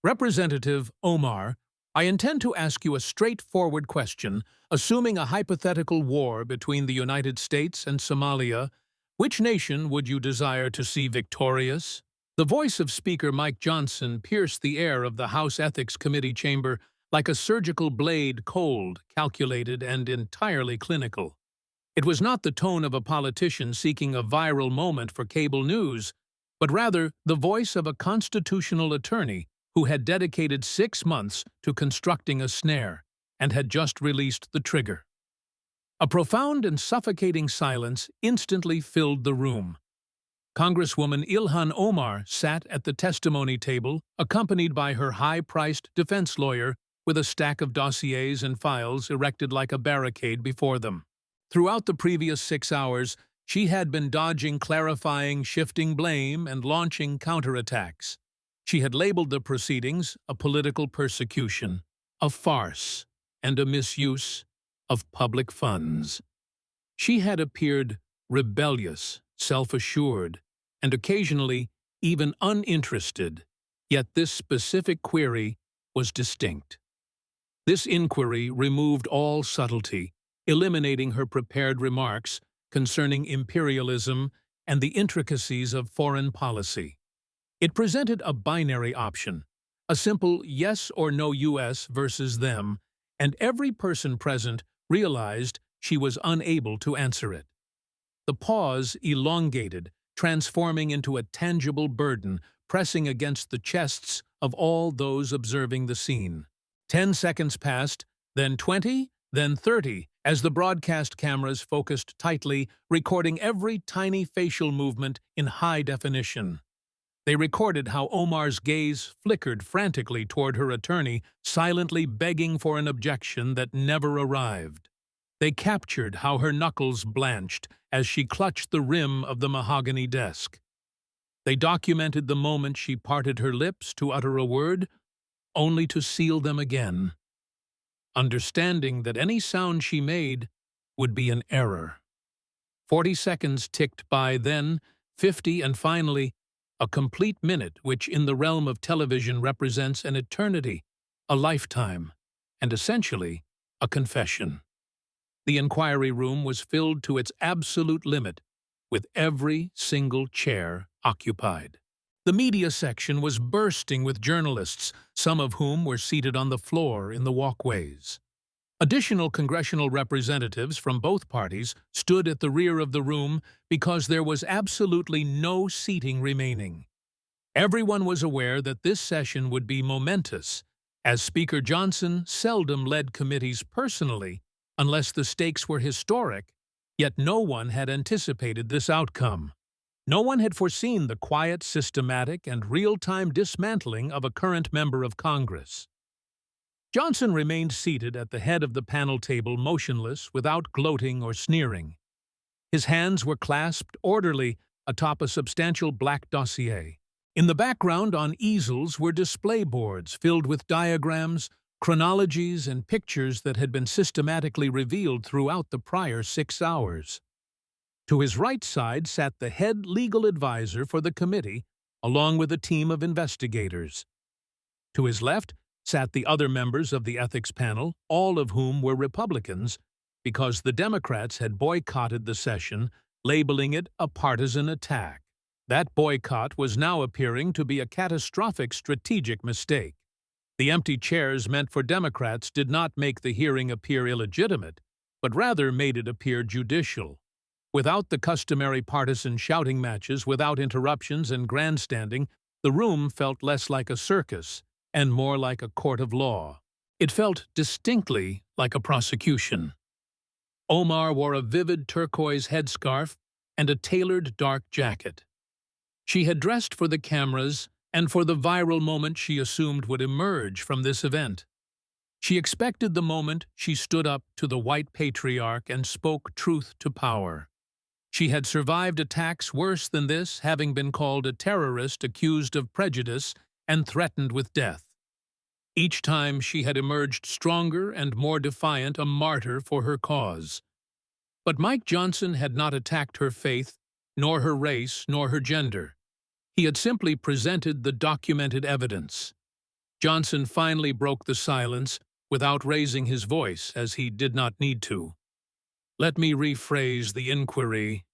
Representative Omar, I intend to ask you a straightforward question. Assuming a hypothetical war between the United States and Somalia, which nation would you desire to see victorious? The voice of Speaker Mike Johnson pierced the air of the House Ethics Committee chamber like a surgical blade, cold, calculated, and entirely clinical. It was not the tone of a politician seeking a viral moment for cable news, but rather the voice of a constitutional attorney who had dedicated 6 months to constructing a snare and had just released the trigger. A profound and suffocating silence instantly filled the room. Congresswoman Ilhan Omar sat at the testimony table, accompanied by her high-priced defense lawyer with a stack of dossiers and files erected like a barricade before them. Throughout the previous 6 hours, she had been dodging, clarifying, shifting blame, and launching counterattacks. She had labeled the proceedings a political persecution, a farce, and a misuse of public funds. She had appeared rebellious, self-assured, and occasionally even uninterested, yet this specific query was distinct. This inquiry removed all subtlety, eliminating her prepared remarks concerning imperialism and the intricacies of foreign policy. It presented a binary option, a simple yes or no US versus them, and every person present realized she was unable to answer it. The pause elongated, transforming into a tangible burden pressing against the chests of all those observing the scene. 10 seconds passed, then 20, then 30, as the broadcast cameras focused tightly, recording every tiny facial movement in high definition. They recorded how Omar's gaze flickered frantically toward her attorney, silently begging for an objection that never arrived. They captured how her knuckles blanched as she clutched the rim of the mahogany desk. They documented the moment she parted her lips to utter a word, only to seal them again, understanding that any sound she made would be an error. 40 seconds ticked by, then 50, and finally a complete minute, which in the realm of television represents an eternity, a lifetime, and essentially a confession. The inquiry room was filled to its absolute limit, with every single chair occupied. The media section was bursting with journalists, some of whom were seated on the floor in the walkways. Additional congressional representatives from both parties stood at the rear of the room because there was absolutely no seating remaining. Everyone was aware that this session would be momentous, as Speaker Johnson seldom led committees personally unless the stakes were historic, yet no one had anticipated this outcome. No one had foreseen the quiet, systematic, and real-time dismantling of a current member of Congress. Johnson remained seated at the head of the panel table, motionless, without gloating or sneering. His hands were clasped orderly atop a substantial black dossier. In the background, on easels, were display boards filled with diagrams, chronologies, and pictures that had been systematically revealed throughout the prior 6 hours. To his right side sat the head legal advisor for the committee, along with a team of investigators. To his left sat the other members of the ethics panel, all of whom were Republicans, because the Democrats had boycotted the session, labeling it a partisan attack. That boycott was now appearing to be a catastrophic strategic mistake. The empty chairs meant for Democrats did not make the hearing appear illegitimate, but rather made it appear judicial. Without the customary partisan shouting matches, without interruptions and grandstanding, the room felt less like a circus and more like a court of law. It felt distinctly like a prosecution. Omar wore a vivid turquoise headscarf and a tailored dark jacket. She had dressed for the cameras and for the viral moment she assumed would emerge from this event. She expected the moment she stood up to the white patriarch and spoke truth to power. She had survived attacks worse than this, having been called a terrorist accused of prejudice and threatened with death. Each time she had emerged stronger and more defiant, a martyr for her cause. But Mike Johnson had not attacked her faith, nor her race, nor her gender. He had simply presented the documented evidence. Johnson finally broke the silence without raising his voice, as he did not need to. Let me rephrase the inquiry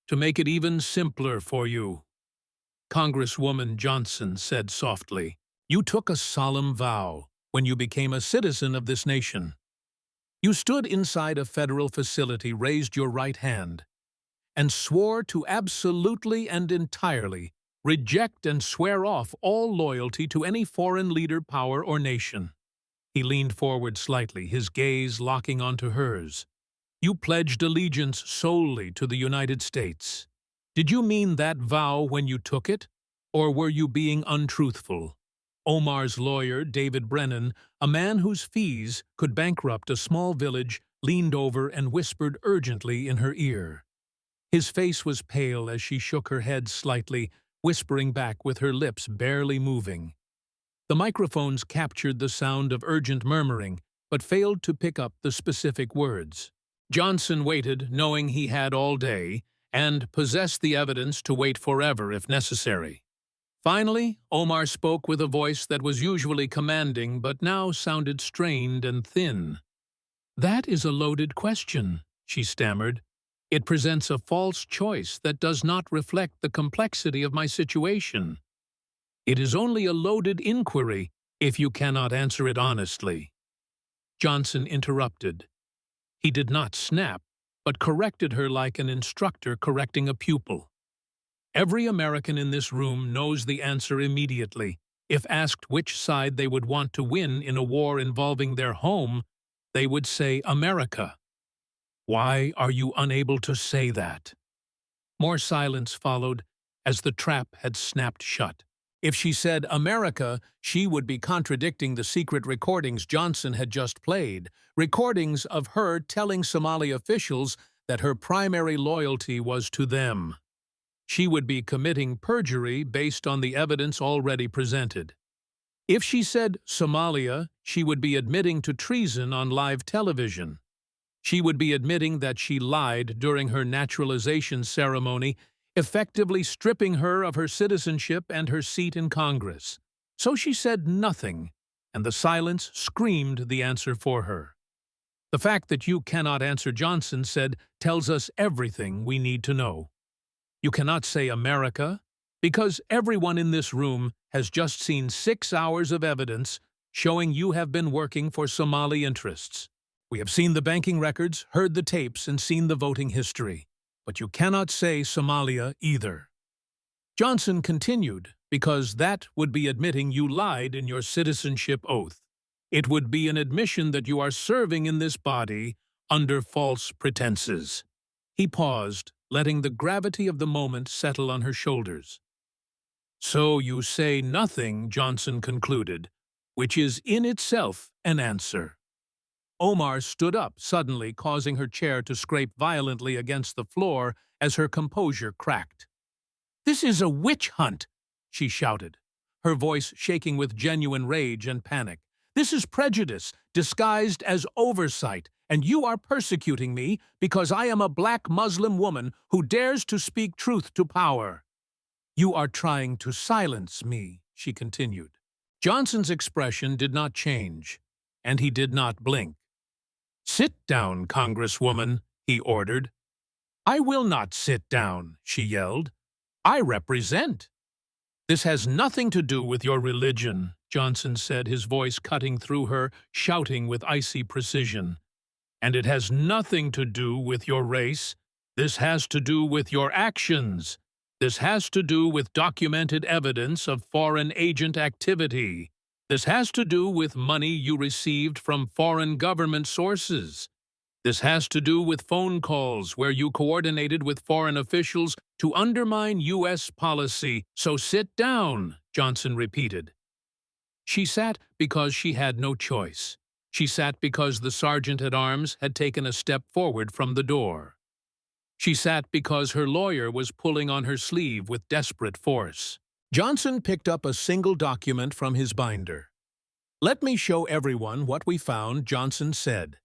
to make it even simpler for you. Congresswoman Johnson said softly, you took a solemn vow when you became a citizen of this nation. You stood inside a federal facility, raised your right hand, and swore to absolutely and entirely reject and swear off all loyalty to any foreign leader, power, or nation. He leaned forward slightly, his gaze locking onto hers. You pledged allegiance solely to the United States. Did you mean that vow when you took it, or were you being untruthful? Omar's lawyer, David Brennan, a man whose fees could bankrupt a small village, leaned over and whispered urgently in her ear. His face was pale as she shook her head slightly, whispering back with her lips barely moving. The microphones captured the sound of urgent murmuring, but failed to pick up the specific words. Johnson waited, knowing he had all day, and possessed the evidence to wait forever if necessary. Finally, Omar spoke with a voice that was usually commanding but now sounded strained and thin. That is a loaded question, she stammered. It presents a false choice that does not reflect the complexity of my situation. It is only a loaded inquiry if you cannot answer it honestly. Johnson interrupted. He did not snap, but corrected her like an instructor correcting a pupil. Every American in this room knows the answer immediately. If asked which side they would want to win in a war involving their home, they would say America. Why are you unable to say that? More silence followed, as the trap had snapped shut. If she said America, she would be contradicting the secret recordings Johnson had just played, recordings of her telling Somali officials that her primary loyalty was to them. She would be committing perjury based on the evidence already presented. If she said Somalia, she would be admitting to treason on live television. She would be admitting that she lied during her naturalization ceremony, effectively stripping her of her citizenship and her seat in Congress. So she said nothing, and the silence screamed the answer for her. The fact that you cannot answer, Johnson said, tells us everything we need to know. You cannot say America, because everyone in this room has just seen 6 hours of evidence showing you have been working for Somali interests. We have seen the banking records, heard the tapes, and seen the voting history. But you cannot say Somalia either. Johnson continued, because that would be admitting you lied in your citizenship oath. It would be an admission that you are serving in this body under false pretenses. He paused, letting the gravity of the moment settle on her shoulders. So you say nothing, Johnson concluded, which is in itself an answer. Omar stood up, suddenly causing her chair to scrape violently against the floor as her composure cracked. "This is a witch hunt," she shouted, her voice shaking with genuine rage and panic. "This is prejudice, disguised as oversight, and you are persecuting me because I am a black Muslim woman who dares to speak truth to power." "You are trying to silence me," she continued. Johnson's expression did not change, and he did not blink. "Sit down, Congresswoman," he ordered. "I will not sit down," she yelled. "I represent." "This has nothing to do with your religion," Johnson said, his voice cutting through her, shouting with icy precision. "And it has nothing to do with your race. This has to do with your actions. This has to do with documented evidence of foreign agent activity. This has to do with money you received from foreign government sources. This has to do with phone calls where you coordinated with foreign officials to undermine U.S. policy. So sit down," Johnson repeated. She sat because she had no choice. She sat because the sergeant-at-arms had taken a step forward from the door. She sat because her lawyer was pulling on her sleeve with desperate force. Johnson picked up a single document from his binder. "Let me show everyone what we found," Johnson said.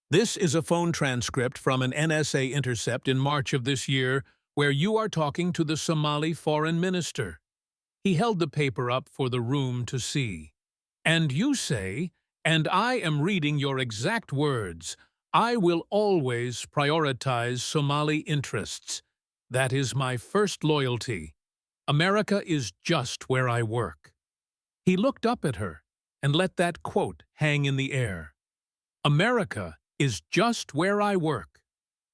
"This is a phone transcript from an NSA intercept in March of this year where you are talking to the Somali foreign minister." He held the paper up for the room to see. And you say, and I am reading your exact words, I will always prioritize Somali interests. That is my first loyalty. America is just where I work. He looked up at her and let that quote hang in the air. America is just where I work.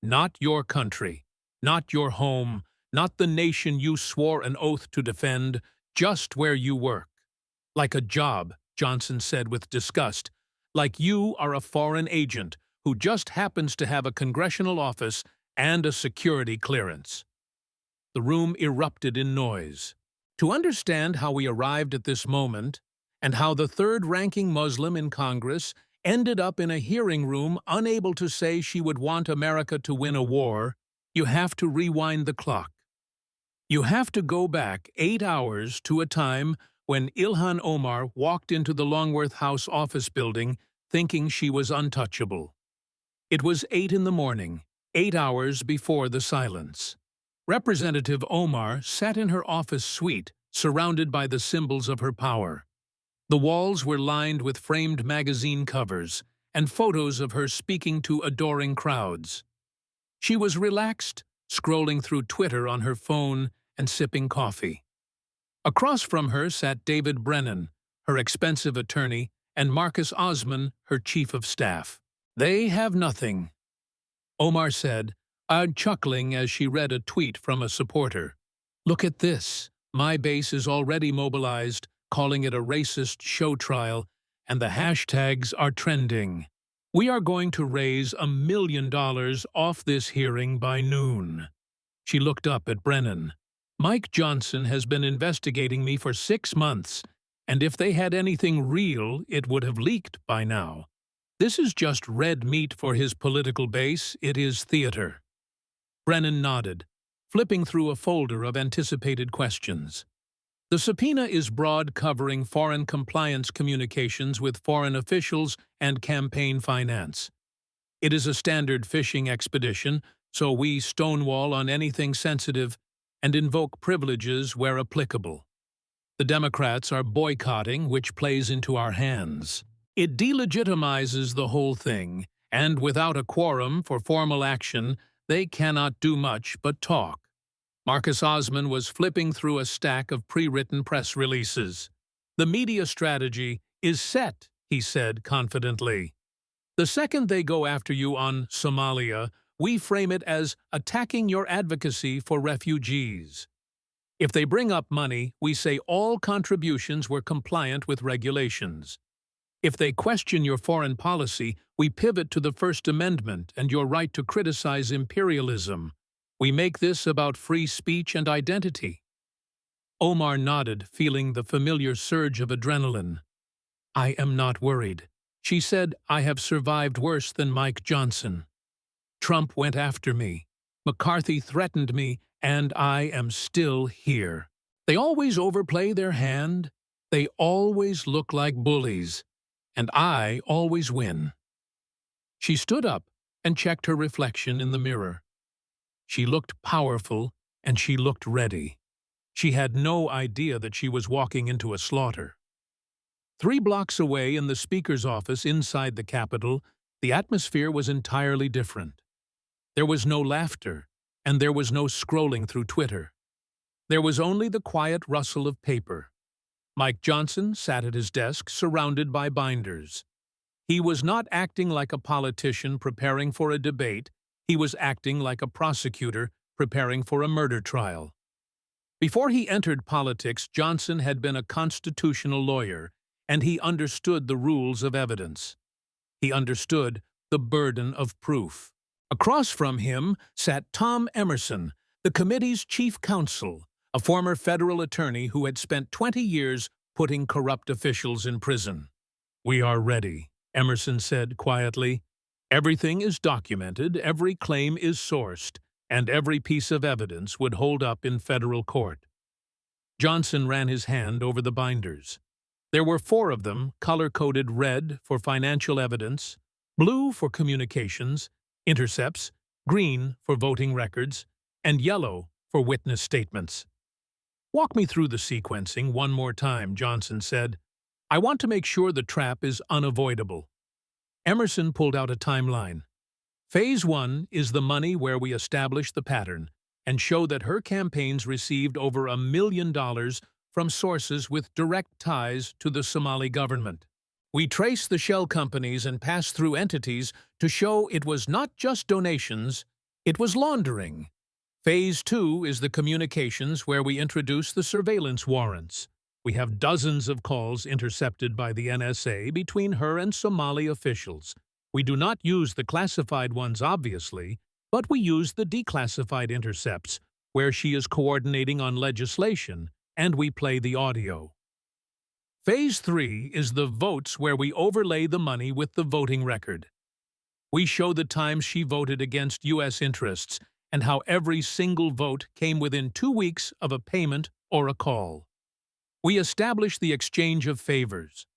Not your country, not your home, not the nation you swore an oath to defend, just where you work. Like a job, Johnson said with disgust, like you are a foreign agent who just happens to have a congressional office and a security clearance. The room erupted in noise. To understand how we arrived at this moment, and how the third-ranking Muslim in Congress ended up in a hearing room unable to say she would want America to win a war, you have to rewind the clock. You have to go back 8 hours to a time when Ilhan Omar walked into the Longworth House office building thinking she was untouchable. It was 8 in the morning, 8 hours before the silence. Representative Omar sat in her office suite, surrounded by the symbols of her power. The walls were lined with framed magazine covers and photos of her speaking to adoring crowds. She was relaxed, scrolling through Twitter on her phone and sipping coffee. Across from her sat David Brennan, her expensive attorney, and Marcus Osman, her chief of staff. They have nothing, Omar said, chuckling as she read a tweet from a supporter. Look at this. My base is already mobilized, calling it a racist show trial, and the hashtags are trending. We are going to raise $1 million off this hearing by noon. She looked up at Brennan. Mike Johnson has been investigating me for 6 months, and if they had anything real, it would have leaked by now. This is just red meat for his political base. It is theater. Brennan nodded, flipping through a folder of anticipated questions. The subpoena is broad, covering foreign compliance communications with foreign officials and campaign finance. It is a standard fishing expedition, so we stonewall on anything sensitive and invoke privileges where applicable. The Democrats are boycotting, which plays into our hands. It delegitimizes the whole thing, and without a quorum for formal action, they cannot do much but talk. Marcus Osman was flipping through a stack of pre-written press releases. The media strategy is set, he said confidently. The second they go after you on Somalia, we frame it as attacking your advocacy for refugees. If they bring up money, we say all contributions were compliant with regulations. If they question your foreign policy, we pivot to the First Amendment and your right to criticize imperialism. We make this about free speech and identity. Omar nodded, feeling the familiar surge of adrenaline. I am not worried. She said, I have survived worse than Mike Johnson. Trump went after me. McCarthy threatened me, and I am still here. They always overplay their hand. They always look like bullies. And I always win. She stood up and checked her reflection in the mirror. She looked powerful, and she looked ready. She had no idea that she was walking into a slaughter. 3 blocks away in the Speaker's office inside the Capitol, the atmosphere was entirely different. There was no laughter, and there was no scrolling through Twitter. There was only the quiet rustle of paper. Mike Johnson sat at his desk, surrounded by binders. He was not acting like a politician preparing for a debate. He was acting like a prosecutor preparing for a murder trial. Before he entered politics, Johnson had been a constitutional lawyer, and he understood the rules of evidence. He understood the burden of proof. Across from him sat Tom Emerson, the committee's chief counsel, a former federal attorney who had spent 20 years putting corrupt officials in prison. We are ready, Emerson said quietly. Everything is documented, every claim is sourced, and every piece of evidence would hold up in federal court. Johnson ran his hand over the binders. There were 4 of them, color-coded red for financial evidence, blue for communications, intercepts, green for voting records, and yellow for witness statements. Walk me through the sequencing one more time, Johnson said. I want to make sure the trap is unavoidable. Emerson pulled out a timeline. Phase 1 is the money where we establish the pattern and show that her campaigns received over $1 million from sources with direct ties to the Somali government. We trace the shell companies and pass-through entities to show it was not just donations, it was laundering. Phase 2 is the communications where we introduce the surveillance warrants. We have dozens of calls intercepted by the NSA between her and Somali officials. We do not use the classified ones, obviously, but we use the declassified intercepts, where she is coordinating on legislation, and we play the audio. Phase 3 is the votes where we overlay the money with the voting record. We show the times she voted against U.S. interests and how every single vote came within 2 weeks of a payment or a call. We establish the exchange of favors.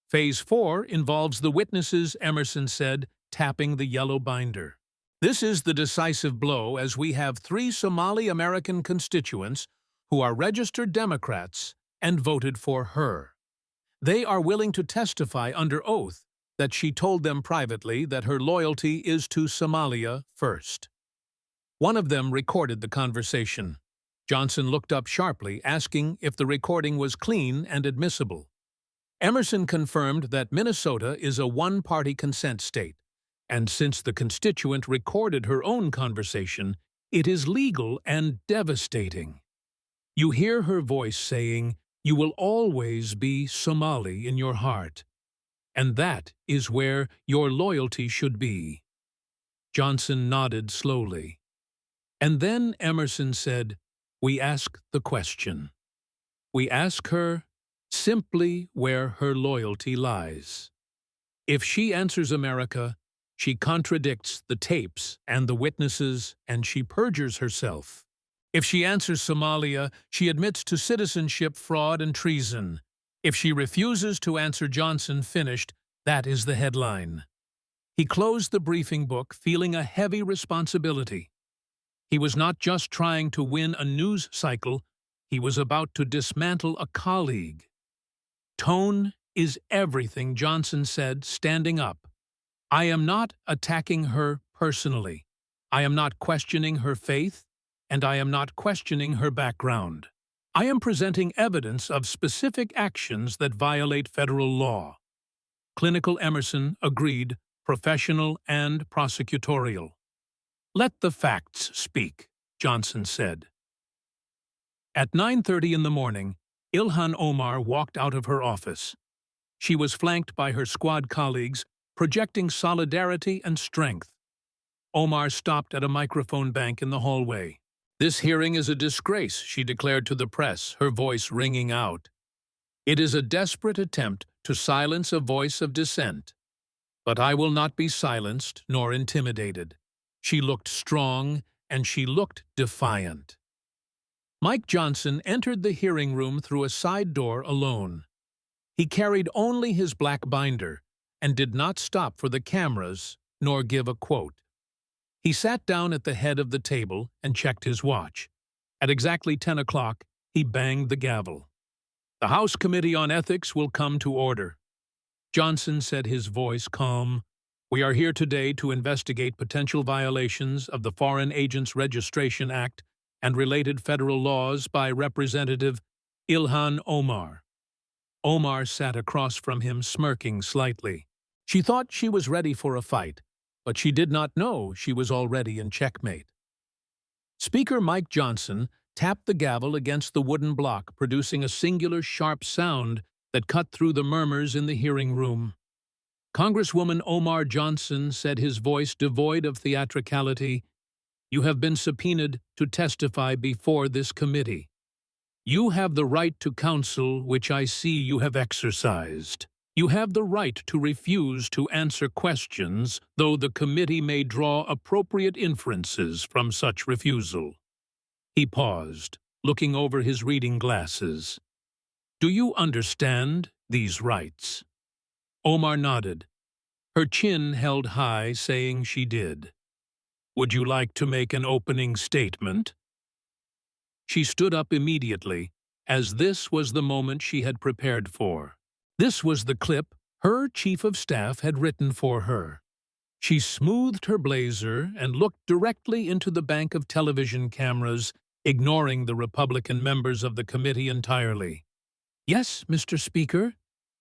Phase 4 involves the witnesses, Emerson said, tapping the yellow binder. This is the decisive blow, as we have 3 Somali American constituents who are registered Democrats and voted for her. They are willing to testify under oath that she told them privately that her loyalty is to Somalia first. One of them recorded the conversation. Johnson looked up sharply, asking if the recording was clean and admissible. Emerson confirmed that Minnesota is a one-party consent state, and since the constituent recorded her own conversation, it is legal and devastating. You hear her voice saying, "You will always be Somali in your heart, and that is where your loyalty should be." Johnson nodded slowly. And then Emerson said, "We ask the question. We ask her simply where her loyalty lies. If she answers America, she contradicts the tapes and the witnesses, and she perjures herself. If she answers Somalia, she admits to citizenship fraud and treason. If she refuses to answer Johnson finished, that is the headline." He closed the briefing book, feeling a heavy responsibility. He was not just trying to win a news cycle, he was about to dismantle a colleague. "Tone is everything," Johnson said, standing up. "I am not attacking her personally. I am not questioning her faith, and I am not questioning her background. I am presenting evidence of specific actions that violate federal law." Clinical Emerson agreed, professional and prosecutorial. "Let the facts speak," Johnson said. At 9:30 in the morning, Ilhan Omar walked out of her office. She was flanked by her squad colleagues, projecting solidarity and strength. Omar stopped at a microphone bank in the hallway. "This hearing is a disgrace," she declared to the press, her voice ringing out. "It is a desperate attempt to silence a voice of dissent. But I will not be silenced nor intimidated." She looked strong, and she looked defiant. Mike Johnson entered the hearing room through a side door alone. He carried only his black binder and did not stop for the cameras nor give a quote. He sat down at the head of the table and checked his watch. At exactly 10 o'clock, he banged the gavel. "The House Committee on Ethics will come to order." Johnson said, his voice calm. "We are here today to investigate potential violations of the Foreign Agents Registration Act and related federal laws by Representative Ilhan Omar." Omar sat across from him, smirking slightly. She thought she was ready for a fight, but she did not know she was already in checkmate. Speaker Mike Johnson tapped the gavel against the wooden block, producing a singular sharp sound that cut through the murmurs in the hearing room. Congresswoman Omar Johnson said, his voice devoid of theatricality, "You have been subpoenaed to testify before this committee. You have the right to counsel, which I see you have exercised. You have the right to refuse to answer questions, though the committee may draw appropriate inferences from such refusal." He paused, looking over his reading glasses. "Do you understand these rights?" Omar nodded, her chin held high, saying she did. "Would you like to make an opening statement?" She stood up immediately, as this was the moment she had prepared for. This was the clip her chief of staff had written for her. She smoothed her blazer and looked directly into the bank of television cameras, ignoring the Republican members of the committee entirely. "Yes, Mr. Speaker.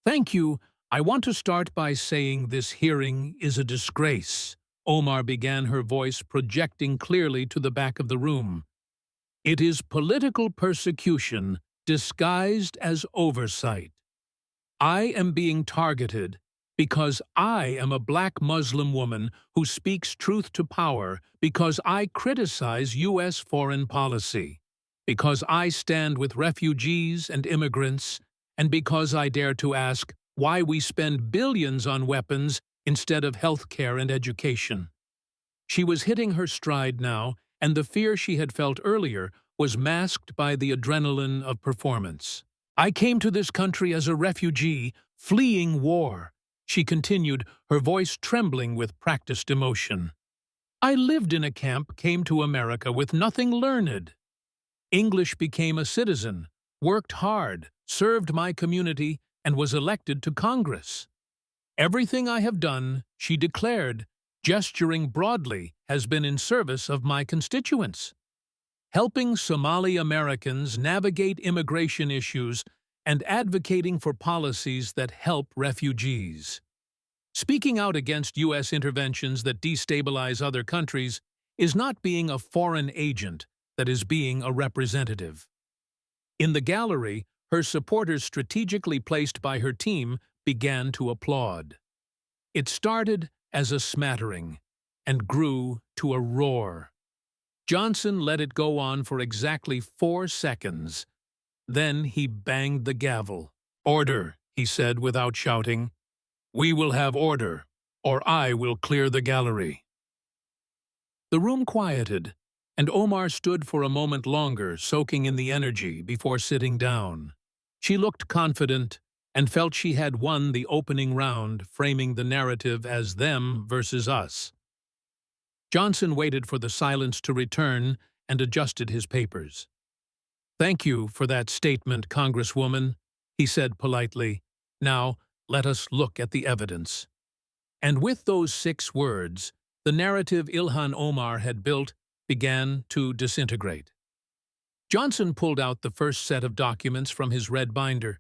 Thank you. I want to start by saying this hearing is a disgrace." Omar began, her voice projecting clearly to the back of the room. "It is political persecution disguised as oversight. I am being targeted because I am a black Muslim woman who speaks truth to power, because I criticize U.S. foreign policy, because I stand with refugees and immigrants, and because I dare to ask why we spend billions on weapons instead of health care and education." She was hitting her stride now, and the fear she had felt earlier was masked by the adrenaline of performance. "I came to this country as a refugee, fleeing war," she continued, her voice trembling with practiced emotion. "I lived in a camp, came to America with nothing learned. English, became a citizen, worked hard, served my community, and was elected to Congress. Everything I have done," she declared, gesturing broadly, "has been in service of my constituents, helping Somali Americans navigate immigration issues and advocating for policies that help refugees. Speaking out against U.S. interventions that destabilize other countries is not being a foreign agent, that is being a representative." In the gallery, her supporters, strategically placed by her team, began to applaud. It started as a smattering and grew to a roar. Johnson let it go on for exactly 4 seconds. Then he banged the gavel. "Order," he said without shouting. "We will have order, or I will clear the gallery." The room quieted, and Omar stood for a moment longer, soaking in the energy before sitting down. She looked confident and felt she had won the opening round, framing the narrative as them versus us. Johnson waited for the silence to return and adjusted his papers. "Thank you for that statement, Congresswoman," he said politely. "Now, let us look at the evidence." And with those 6 words, the narrative Ilhan Omar had built began to disintegrate. Johnson pulled out the first set of documents from his red binder.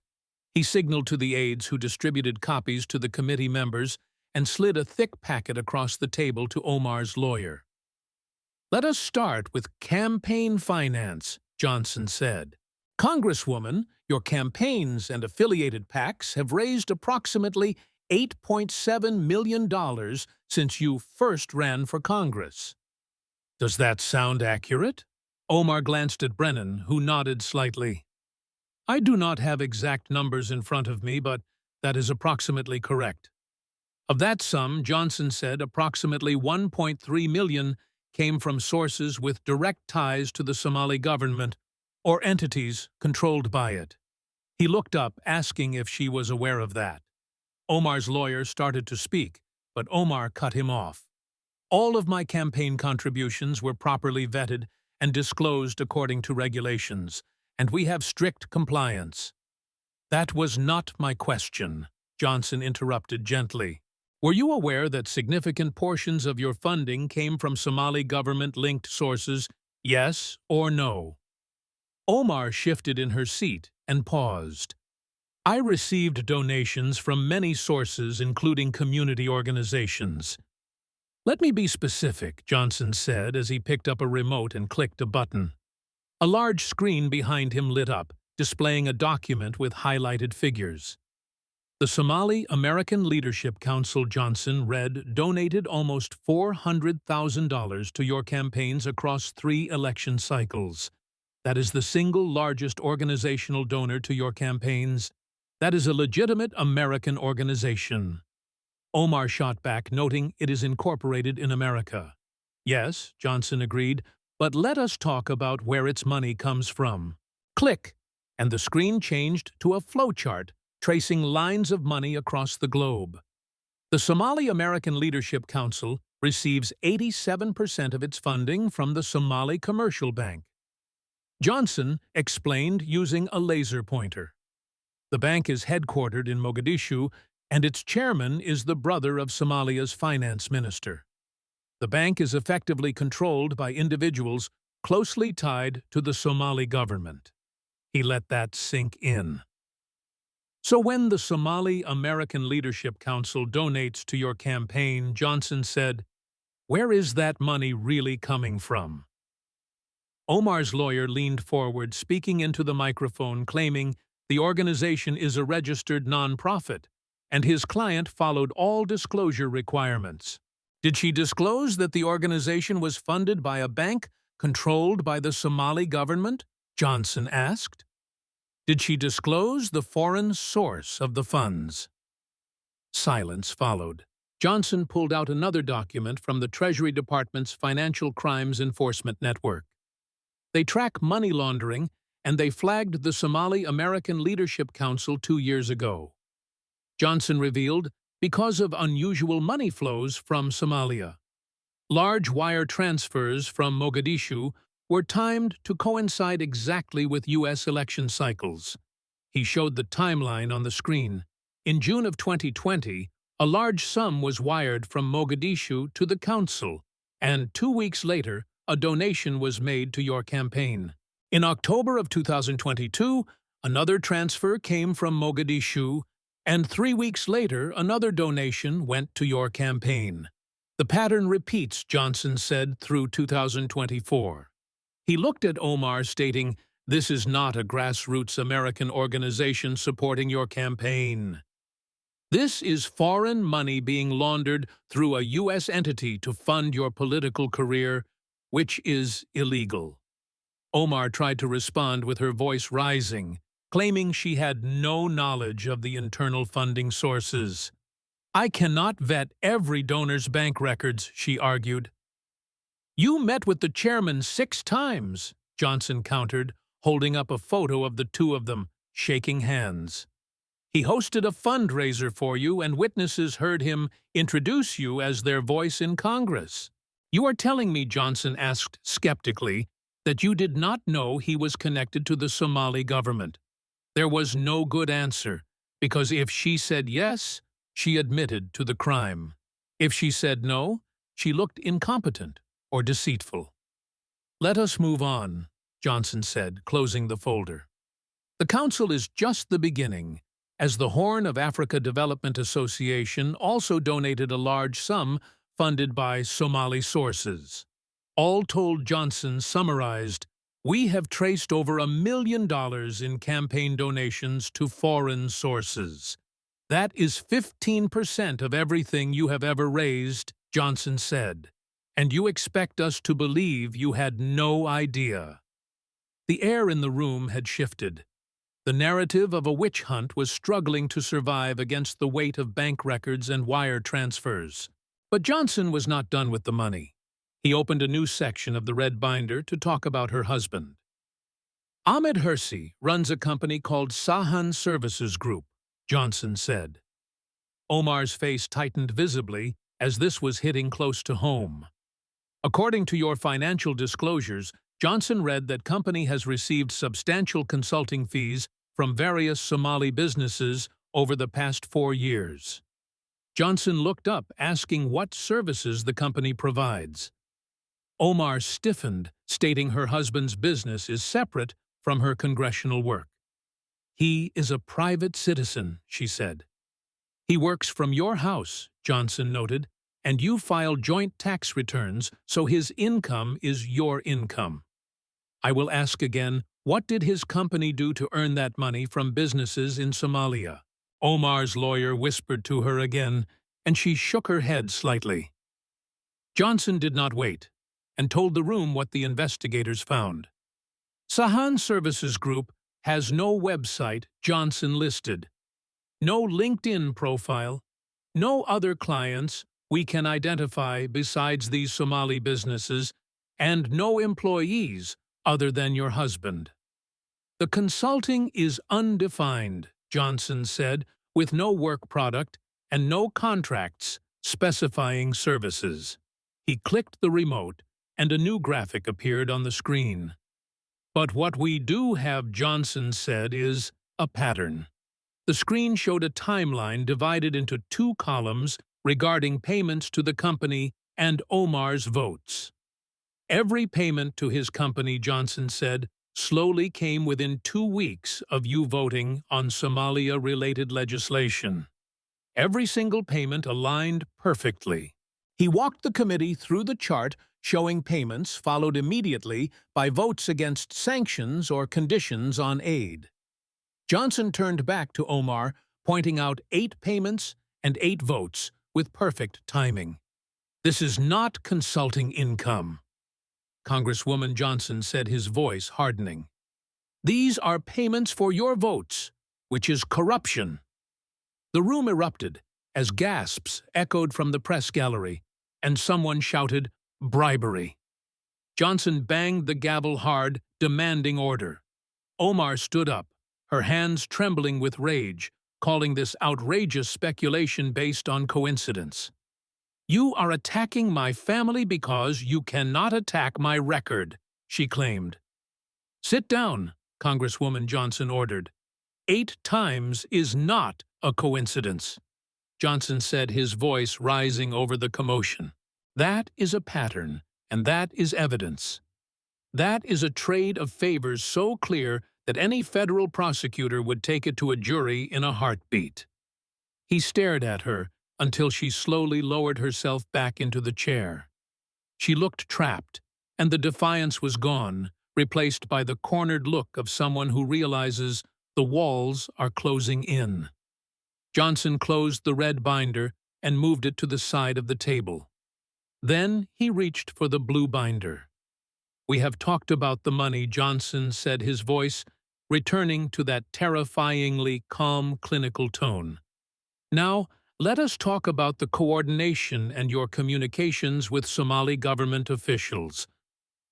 He signaled to the aides who distributed copies to the committee members and slid a thick packet across the table to Omar's lawyer. "Let us start with campaign finance," Johnson said. "Congresswoman, your campaigns and affiliated PACs have raised approximately $8.7 million since you first ran for Congress. Does that sound accurate?" Omar glanced at Brennan, who nodded slightly. "I do not have exact numbers in front of me, but that is approximately correct." Of that sum, Johnson said approximately $1.3 million came from sources with direct ties to the Somali government or entities controlled by it. He looked up, asking if she was aware of that. Omar's lawyer started to speak, but Omar cut him off. "All of my campaign contributions were properly vetted and disclosed according to regulations, and we have strict compliance." "That was not my question," Johnson interrupted gently. "Were you aware that significant portions of your funding came from Somali government-linked sources, yes or no?" Omar shifted in her seat and paused. "I received donations from many sources, including community organizations." "Let me be specific," Johnson said as he picked up a remote and clicked a button. A large screen behind him lit up, displaying a document with highlighted figures. "The Somali American Leadership Council," Johnson read, "donated almost $400,000 to your campaigns across 3 election cycles. That is the single largest organizational donor to your campaigns. That is a legitimate American organization." Omar shot back, noting it is incorporated in America. "Yes," Johnson agreed, "but let us talk about where its money comes from." Click, and the screen changed to a flowchart, tracing lines of money across the globe. The Somali American Leadership Council receives 87% of its funding from the Somali Commercial Bank. Johnson explained using a laser pointer. The bank is headquartered in Mogadishu, and its chairman is the brother of Somalia's finance minister. The bank is effectively controlled by individuals closely tied to the Somali government. He let that sink in. So when the Somali American Leadership Council donates to your campaign, Johnson said, "Where is that money really coming from?" Omar's lawyer leaned forward, speaking into the microphone, claiming the organization is a registered nonprofit, and his client followed all disclosure requirements. Did she disclose that the organization was funded by a bank controlled by the Somali government? Johnson asked. Did she disclose the foreign source of the funds? Silence followed. Johnson pulled out another document from the Treasury Department's Financial Crimes Enforcement Network. They track money laundering, and they flagged the Somali American Leadership Council 2 years ago. Johnson revealed, because of unusual money flows from Somalia. Large wire transfers from Mogadishu were timed to coincide exactly with U.S. election cycles. He showed the timeline on the screen. In June of 2020, a large sum was wired from Mogadishu to the council, and 2 weeks later, a donation was made to your campaign. In October of 2022, another transfer came from Mogadishu, and 3 weeks later, another donation went to your campaign. The pattern repeats, Johnson said, through 2024. He looked at Omar, stating, "This is not a grassroots American organization supporting your campaign. This is foreign money being laundered through a U.S. entity to fund your political career, which is illegal." Omar tried to respond with her voice rising, claiming she had no knowledge of the internal funding sources. "I cannot vet every donor's bank records," she argued. "You met with the chairman 6 times, Johnson countered, holding up a photo of the two of them, shaking hands. "He hosted a fundraiser for you, and witnesses heard him introduce you as their voice in Congress." "You are telling me," Johnson asked skeptically, "that you did not know he was connected to the Somali government?" There was no good answer, because if she said yes, she admitted to the crime. If she said no, she looked incompetent or deceitful. "Let us move on," Johnson said, closing the folder. "The council is just the beginning, as the Horn of Africa Development Association also donated a large sum funded by Somali sources. All told," Johnson summarized, "we have traced over $1 million in campaign donations to foreign sources. That is 15% of everything you have ever raised," Johnson said. "And you expect us to believe you had no idea." The air in the room had shifted. The narrative of a witch hunt was struggling to survive against the weight of bank records and wire transfers. But Johnson was not done with the money. He opened a new section of the red binder to talk about her husband. "Ahmed Hirsi runs a company called Sahan Services Group," Johnson said. Omar's face tightened visibly as this was hitting close to home. "According to your financial disclosures," Johnson read, "that company has received substantial consulting fees from various Somali businesses over the past 4 years. Johnson looked up, asking what services the company provides. Omar stiffened, stating her husband's business is separate from her congressional work. "He is a private citizen," she said. "He works from your house," Johnson noted, "and you file joint tax returns, so his income is your income." "I will ask again, what did his company do to earn that money from businesses in Somalia?" Omar's lawyer whispered to her again, and she shook her head slightly. Johnson did not wait, and told the room what the investigators found. "Sahan Services Group has no website," Johnson listed. "No LinkedIn profile. No other clients we can identify besides these Somali businesses, and no employees other than your husband." "The consulting is undefined," Johnson said, "with no work product and no contracts specifying services." He clicked the remote, and a new graphic appeared on the screen. "But what we do have," Johnson said, "is a pattern. The screen showed a timeline divided into two columns regarding payments to the company and Omar's votes. Every payment to his company, Johnson said, slowly came within 2 weeks of you voting on Somalia-related legislation. Every single payment aligned perfectly. He walked the committee through the chart showing payments followed immediately by votes against sanctions or conditions on aid. Johnson turned back to Omar, pointing out 8 payments and 8 votes with perfect timing. This is not consulting income. Congresswoman Johnson said, his voice hardening. These are payments for your votes, which is corruption. The room erupted as gasps echoed from the press gallery, and someone shouted, bribery. Johnson banged the gavel hard, demanding order. Omar stood up, her hands trembling with rage, calling this outrageous speculation based on coincidence. You are attacking my family because you cannot attack my record, she claimed. Sit down, Congresswoman Johnson ordered. 8 times is not a coincidence, Johnson said, his voice rising over the commotion. That is a pattern, and that is evidence. That is a trade of favors so clear that any federal prosecutor would take it to a jury in a heartbeat. He stared at her until she slowly lowered herself back into the chair. She looked trapped, and the defiance was gone, replaced by the cornered look of someone who realizes the walls are closing in. Johnson closed the red binder and moved it to the side of the table. Then he reached for the blue binder. We have talked about the money, Johnson said, his voice returning to that terrifyingly calm clinical tone. Now, let us talk about the coordination and your communications with Somali government officials.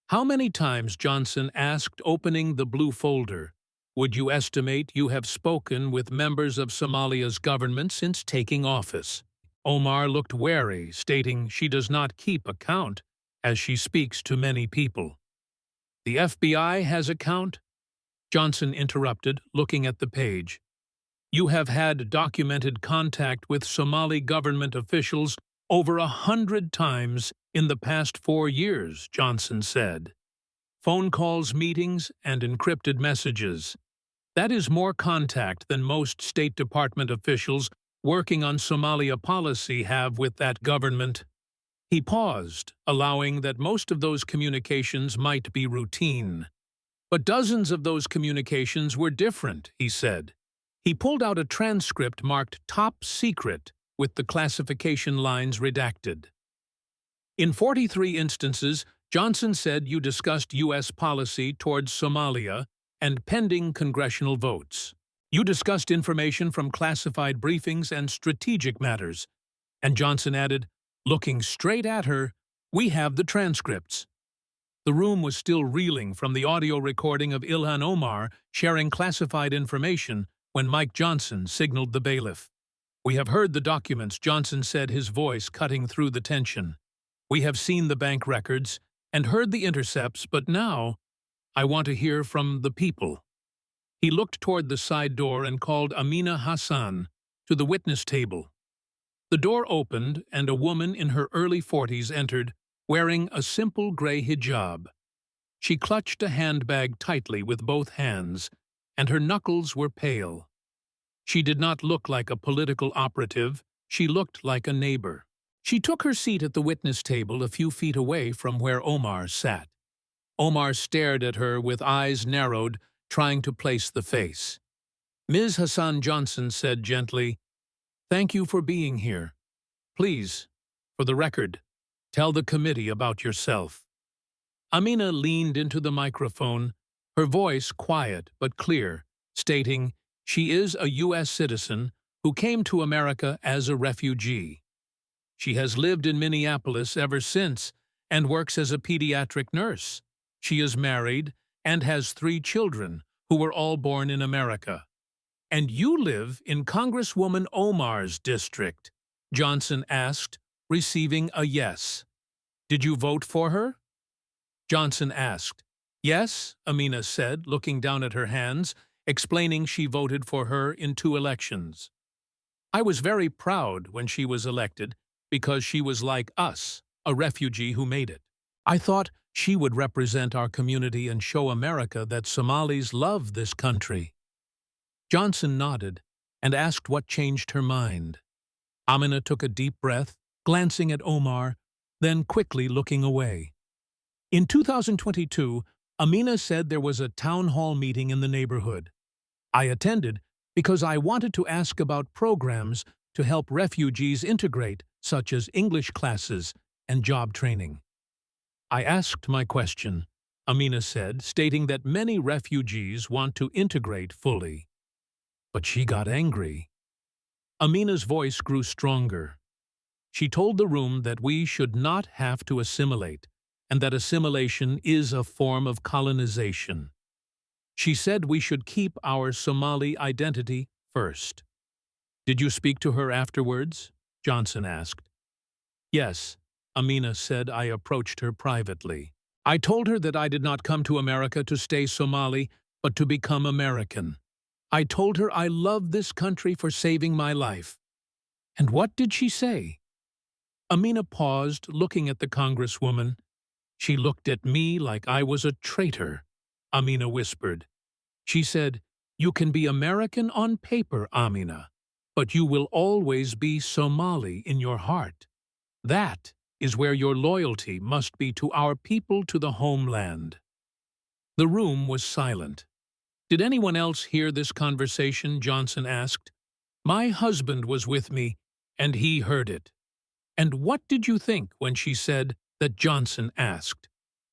How many times, Johnson asked, opening the blue folder, would you estimate you have spoken with members of Somalia's government since taking office? Omar looked wary, stating she does not keep account, as she speaks to many people. The FBI has account? Johnson interrupted, looking at the page. You have had documented contact with Somali government officials over 100 times in the past 4 years, Johnson said. Phone calls, meetings, and encrypted messages. That is more contact than most State Department officials working on Somalia policy have with that government. He paused, allowing that most of those communications might be routine. But dozens of those communications were different, he said. He pulled out a transcript marked Top Secret with the classification lines redacted. In 43 instances, Johnson said you discussed U.S. policy towards Somalia and pending congressional votes. You discussed information from classified briefings and strategic matters. And Johnson added, looking straight at her, we have the transcripts. The room was still reeling from the audio recording of Ilhan Omar sharing classified information when Mike Johnson signaled the bailiff. We have heard the documents, Johnson said, his voice cutting through the tension. We have seen the bank records and heard the intercepts, but now I want to hear from the people. He looked toward the side door and called Amina Hassan to the witness table. The door opened and a woman in her early 40s entered, wearing a simple gray hijab. She clutched a handbag tightly with both hands, and her knuckles were pale. She did not look like a political operative, she looked like a neighbor. She took her seat at the witness table a few feet away from where Omar sat. Omar stared at her with eyes narrowed, trying to place the face. Ms. Hassan, Johnson said gently, thank you for being here. Please, for the record, tell the committee about yourself. Amina leaned into the microphone, her voice quiet but clear, stating she is a U.S. citizen who came to America as a refugee. She has lived in Minneapolis ever since and works as a pediatric nurse. She is married and has 3 children who were all born in America. And you live in Congresswoman Omar's district? Johnson asked, receiving a yes. Did you vote for her? Johnson asked. Yes, Amina said, looking down at her hands explaining she voted for her in 2 elections. I was very proud when she was elected because she was like us, a refugee who made it. I thought she would represent our community and show America that Somalis love this country. Johnson nodded and asked what changed her mind. Amina took a deep breath, glancing at Omar, then quickly looking away. In 2022, Amina said there was a town hall meeting in the neighborhood. I attended because I wanted to ask about programs to help refugees integrate, such as English classes and job training. I asked my question, Amina said, stating that many refugees want to integrate fully. But she got angry. Amina's voice grew stronger. She told the room that we should not have to assimilate, and that assimilation is a form of colonization. She said we should keep our Somali identity first. Did you speak to her afterwards? Johnson asked. Yes, Amina said. I approached her privately. I told her that I did not come to America to stay Somali, but to become American. I told her I love this country for saving my life. And what did she say? Amina paused, looking at the Congresswoman. She looked at me like I was a traitor, Amina whispered. She said, "You can be American on paper, Amina, but you will always be Somali in your heart. That is where your loyalty must be to our people, to the homeland." The room was silent. Did anyone else hear this conversation? Johnson asked. My husband was with me, and he heard it. And what did you think when she said that? Johnson asked.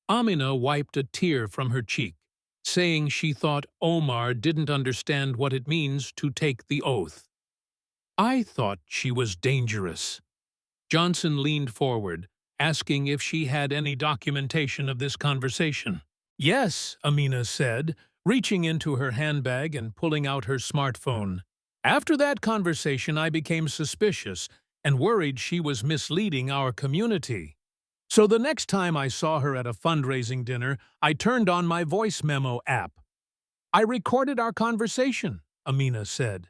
Amina wiped a tear from her cheek, saying she thought Omar didn't understand what it means to take the oath. I thought she was dangerous. Johnson leaned forward, asking if she had any documentation of this conversation. Yes, Amina said, reaching into her handbag and pulling out her smartphone. After that conversation, I became suspicious and worried she was misleading our community. So the next time I saw her at a fundraising dinner, I turned on my voice memo app. I recorded our conversation, Amina said.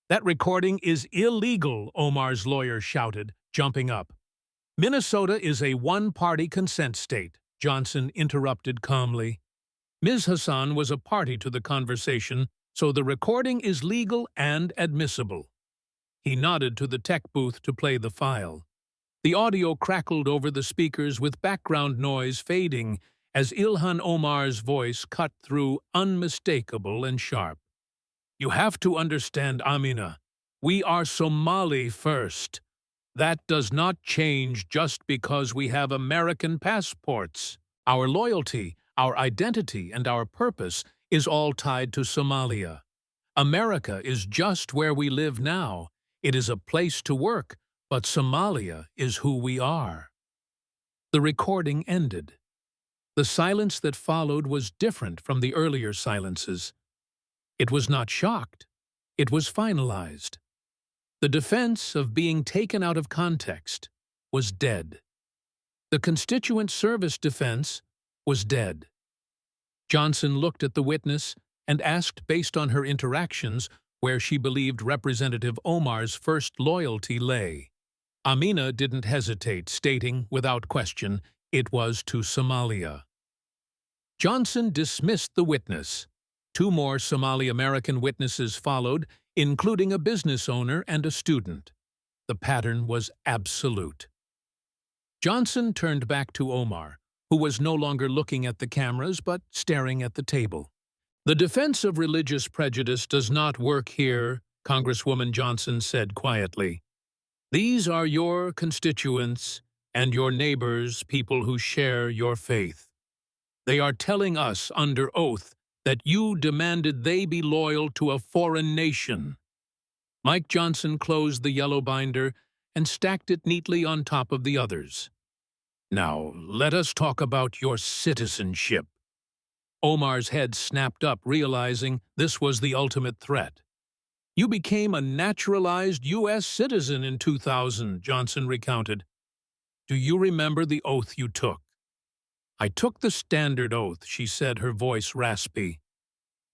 That recording is illegal, Omar's lawyer shouted, jumping up. Minnesota is a one-party consent state, Johnson interrupted calmly. Ms. Hassan was a party to the conversation, so the recording is legal and admissible. He nodded to the tech booth to play the file. The audio crackled over the speakers with background noise fading as Ilhan Omar's voice cut through, unmistakable and sharp. You have to understand, Amina. We are Somali first. That does not change just because we have American passports. Our loyalty, our identity, and our purpose is all tied to Somalia. America is just where we live now. It is a place to work, but Somalia is who we are. The recording ended. The silence that followed was different from the earlier silences. It was not shocked. It was finalized. The defense of being taken out of context was dead. The constituent service defense was dead. Johnson looked at the witness and asked, based on her interactions, where she believed Representative Omar's first loyalty lay. Amina didn't hesitate, stating, without question, it was to Somalia. Johnson dismissed the witness. 2 more Somali-American witnesses followed, including a business owner and a student. The pattern was absolute. Johnson turned back to Omar, who was no longer looking at the cameras but staring at the table. The defense of religious prejudice does not work here, Congresswoman Johnson said quietly. These are your constituents and your neighbors, people who share your faith. They are telling us under oath that you demanded they be loyal to a foreign nation. Mike Johnson closed the yellow binder and stacked it neatly on top of the others. Now, let us talk about your citizenship. Omar's head snapped up, realizing this was the ultimate threat. You became a naturalized U.S. citizen in 2000, Johnson recounted. Do you remember the oath you took? I took the standard oath, she said, her voice raspy.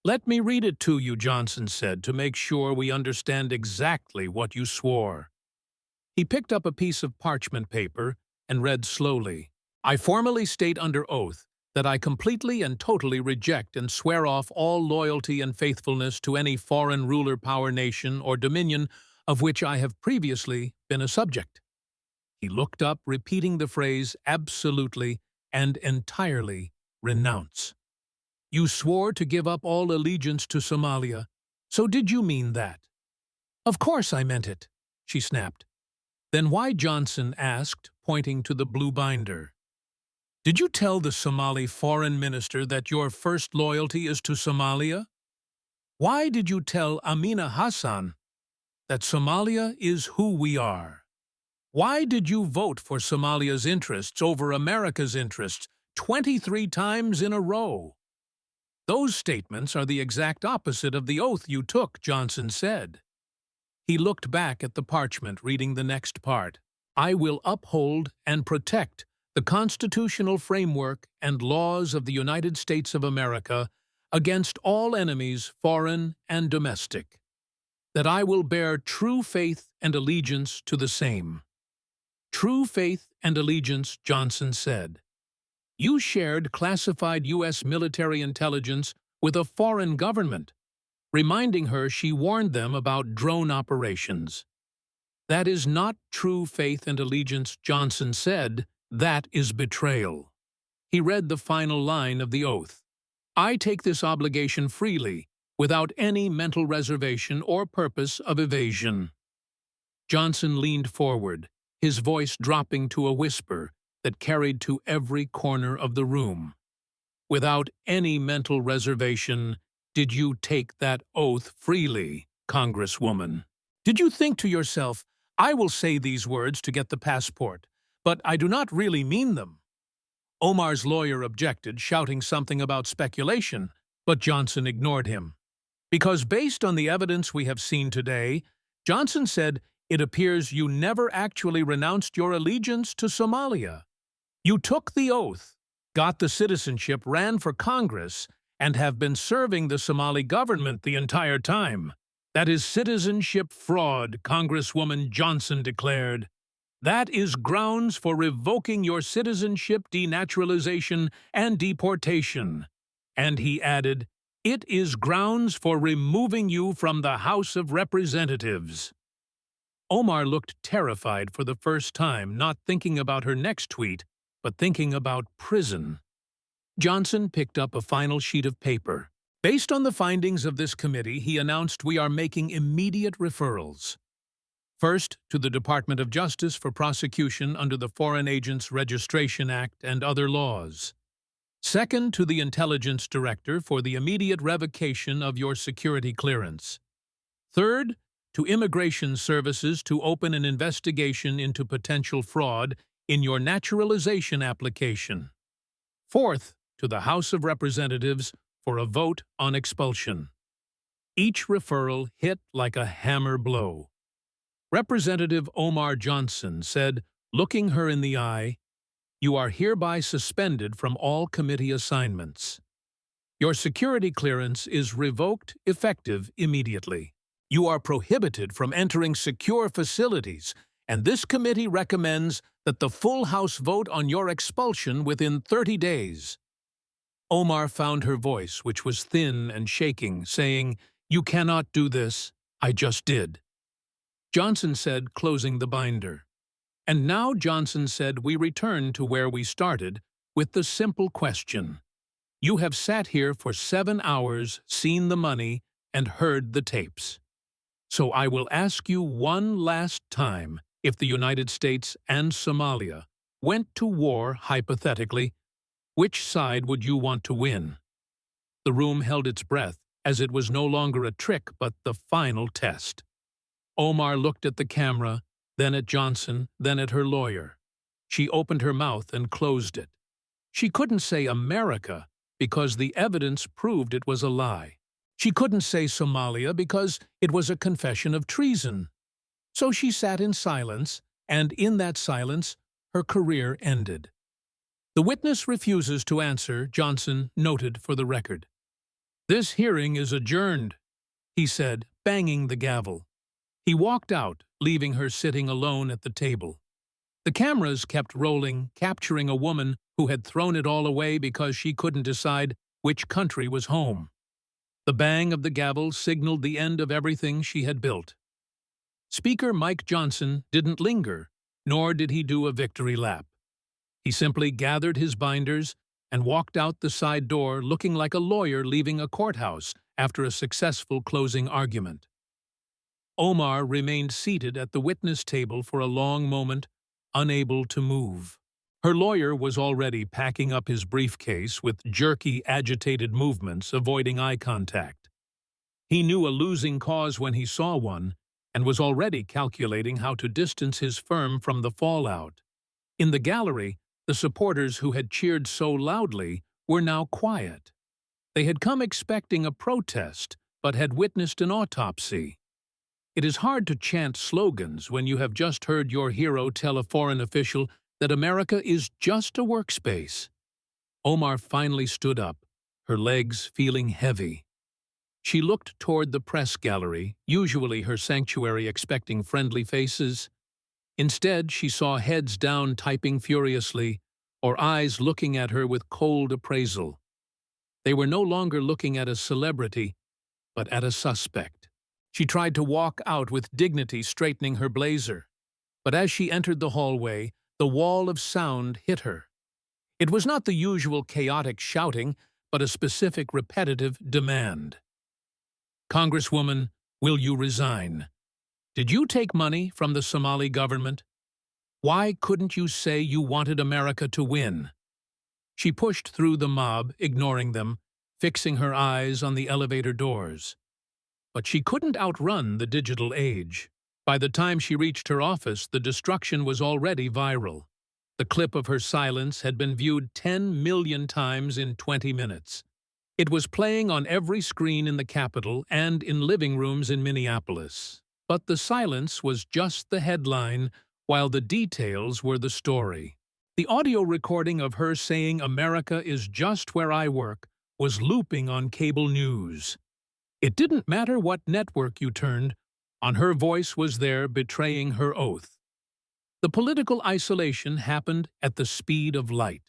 "Let me read it to you," Johnson said, "to make sure we understand exactly what you swore." He picked up a piece of parchment paper and read slowly. "I formally state under oath that I completely and totally reject and swear off all loyalty and faithfulness to any foreign ruler, power, nation, or dominion of which I have previously been a subject." He looked up, repeating the phrase absolutely and entirely renounce. "You swore to give up all allegiance to Somalia, so did you mean that?" "Of course I meant it," she snapped. "Then why," Johnson asked, pointing to the blue binder, "did you tell the Somali foreign minister that your first loyalty is to Somalia? Why did you tell Amina Hassan that Somalia is who we are? Why did you vote for Somalia's interests over America's interests 23 times in a row?" "Those statements are the exact opposite of the oath you took," Johnson said. He looked back at the parchment, reading the next part. "I will uphold and protect the constitutional framework and laws of the United States of America against all enemies, foreign and domestic. That I will bear true faith and allegiance to the same." "True faith and allegiance," Johnson said. "You shared classified U.S. military intelligence with a foreign government, reminding her she warned them about drone operations." "That is not true faith and allegiance," Johnson said. "That is betrayal." He read the final line of the oath. "I take this obligation freely, without any mental reservation or purpose of evasion." Johnson leaned forward, his voice dropping to a whisper that carried to every corner of the room. "Without any mental reservation, did you take that oath freely, Congresswoman? Did you think to yourself, 'I will say these words to get the passport, but I do not really mean them'?" Omar's lawyer objected, shouting something about speculation, but Johnson ignored him. "Because based on the evidence we have seen today," Johnson said, "it appears you never actually renounced your allegiance to Somalia. You took the oath, got the citizenship, ran for Congress, and have been serving the Somali government the entire time. That is citizenship fraud," Congresswoman Johnson declared. "That is grounds for revoking your citizenship, denaturalization, and deportation." And he added, "It is grounds for removing you from the House of Representatives." Omar looked terrified for the first time, not thinking about her next tweet, but thinking about prison. Johnson picked up a final sheet of paper. "Based on the findings of this committee," he announced, "we are making immediate referrals. First, to the Department of Justice for prosecution under the Foreign Agents Registration Act and other laws. Second, to the Intelligence Director for the immediate revocation of your security clearance. Third, to Immigration Services to open an investigation into potential fraud in your naturalization application. Fourth, to the House of Representatives for a vote on expulsion." Each referral hit like a hammer blow. Representative Omar Johnson said, looking her in the eye, "You are hereby suspended from all committee assignments. Your security clearance is revoked effective immediately. You are prohibited from entering secure facilities, and this committee recommends that the full House vote on your expulsion within 30 days. Omar found her voice, which was thin and shaking, saying, "You cannot do this. I just did." Johnson said, closing the binder. "And now," Johnson said, "we return to where we started, with the simple question. You have sat here for 7 hours, seen the money, and heard the tapes. So I will ask you one last time, if the United States and Somalia went to war, hypothetically, which side would you want to win?" The room held its breath, as it was no longer a trick but the final test. Omar looked at the camera, then at Johnson, then at her lawyer. She opened her mouth and closed it. She couldn't say America because the evidence proved it was a lie. She couldn't say Somalia because it was a confession of treason. So she sat in silence, and in that silence, her career ended. "The witness refuses to answer," Johnson noted for the record. "This hearing is adjourned," he said, banging the gavel. He walked out, leaving her sitting alone at the table. The cameras kept rolling, capturing a woman who had thrown it all away because she couldn't decide which country was home. The bang of the gavel signaled the end of everything she had built. Speaker Mike Johnson didn't linger, nor did he do a victory lap. He simply gathered his binders and walked out the side door looking like a lawyer leaving a courthouse after a successful closing argument. Omar remained seated at the witness table for a long moment, unable to move. Her lawyer was already packing up his briefcase with jerky, agitated movements, avoiding eye contact. He knew a losing cause when he saw one, and was already calculating how to distance his firm from the fallout. In the gallery, the supporters who had cheered so loudly were now quiet. They had come expecting a protest, but had witnessed an autopsy. It is hard to chant slogans when you have just heard your hero tell a foreign official that America is just a workspace. Omar finally stood up, her legs feeling heavy. She looked toward the press gallery, usually her sanctuary, expecting friendly faces. Instead, she saw heads down typing furiously, or eyes looking at her with cold appraisal. They were no longer looking at a celebrity, but at a suspect. She tried to walk out with dignity, straightening her blazer. But as she entered the hallway, the wall of sound hit her. It was not the usual chaotic shouting, but a specific repetitive demand. "Congresswoman, will you resign? Did you take money from the Somali government? Why couldn't you say you wanted America to win?" She pushed through the mob, ignoring them, fixing her eyes on the elevator doors. But she couldn't outrun the digital age. By the time she reached her office, the destruction was already viral. The clip of her silence had been viewed 10 million times in 20 minutes. It was playing on every screen in the Capitol and in living rooms in Minneapolis. But the silence was just the headline, while the details were the story. The audio recording of her saying "America is just where I work" was looping on cable news. It didn't matter what network you turned on, her voice was there betraying her oath. The political isolation happened at the speed of light.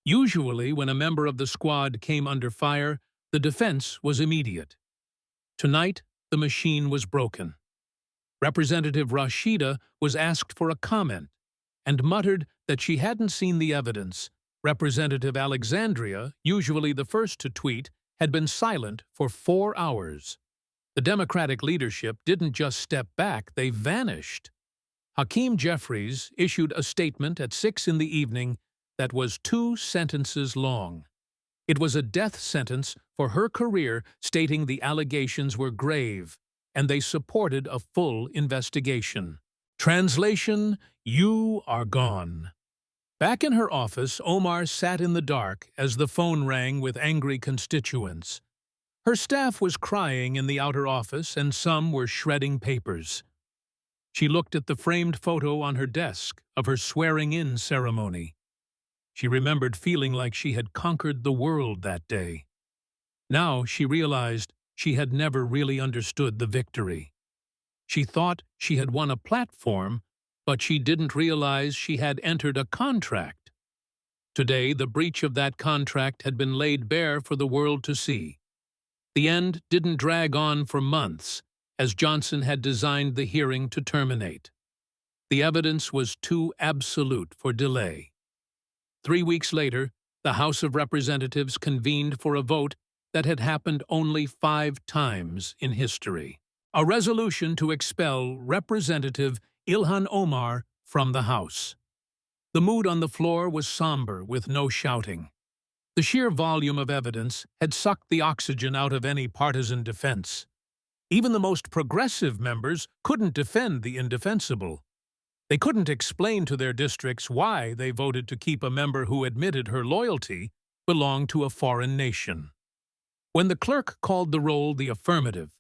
Usually, when a member of the squad came under fire, the defense was immediate. Tonight, the machine was broken. Representative Rashida was asked for a comment and muttered that she hadn't seen the evidence. Representative Alexandria, usually the first to tweet, had been silent for 4 hours. The Democratic leadership didn't just step back, they vanished. Hakeem Jeffries issued a statement at 6 in the evening that was 2 sentences long. It was a death sentence for her career, stating the allegations were grave, and they supported a full investigation. Translation: you are gone. Back in her office, Omar sat in the dark as the phone rang with angry constituents. Her staff was crying in the outer office, and some were shredding papers. She looked at the framed photo on her desk of her swearing-in ceremony. She remembered feeling like she had conquered the world that day. Now she realized she had never really understood the victory. She thought she had won a platform, but she didn't realize she had entered a contract. Today, the breach of that contract had been laid bare for the world to see. The end didn't drag on for months, as Johnson had designed the hearing to terminate. The evidence was too absolute for delay. 3 weeks later, the House of Representatives convened for a vote that had happened only 5 times in history. A resolution to expel Representative Ilhan Omar from the House. The mood on the floor was somber, with no shouting. The sheer volume of evidence had sucked the oxygen out of any partisan defense. Even the most progressive members couldn't defend the indefensible. They couldn't explain to their districts why they voted to keep a member who admitted her loyalty belonged to a foreign nation. When the clerk called the roll the affirmative,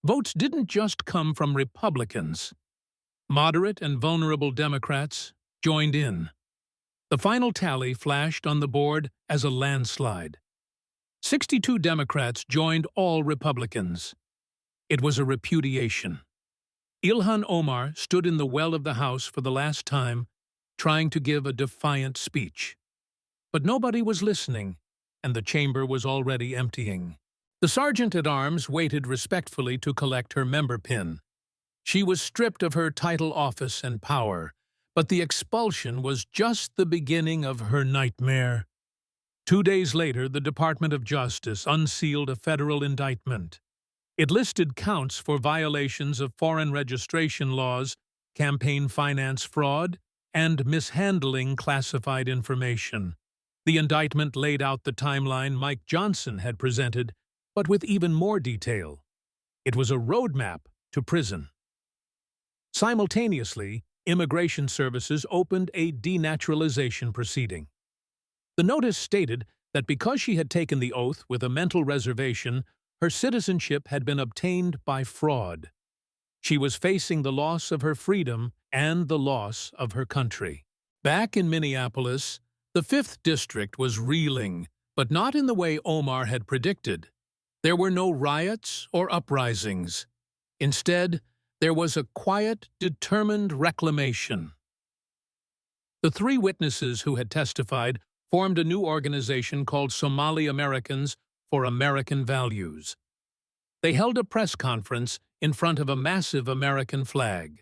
votes didn't just come from Republicans. Moderate and vulnerable Democrats joined in. The final tally flashed on the board as a landslide. 62 Democrats joined all Republicans. It was a repudiation. Ilhan Omar stood in the well of the House for the last time, trying to give a defiant speech. But nobody was listening, and the chamber was already emptying. The sergeant-at-arms waited respectfully to collect her member pin. She was stripped of her title, office, and power, but the expulsion was just the beginning of her nightmare. 2 days later, the Department of Justice unsealed a federal indictment. It listed counts for violations of foreign registration laws, campaign finance fraud, and mishandling classified information. The indictment laid out the timeline Mike Johnson had presented, but with even more detail. It was a roadmap to prison. Simultaneously, Immigration Services opened a denaturalization proceeding. The notice stated that because she had taken the oath with a mental reservation, her citizenship had been obtained by fraud. She was facing the loss of her freedom and the loss of her country. Back in Minneapolis, the 5th District was reeling, but not in the way Omar had predicted. There were no riots or uprisings. Instead, there was a quiet, determined reclamation. The 3 witnesses who had testified formed a new organization called Somali Americans for American Values. They held a press conference in front of a massive American flag.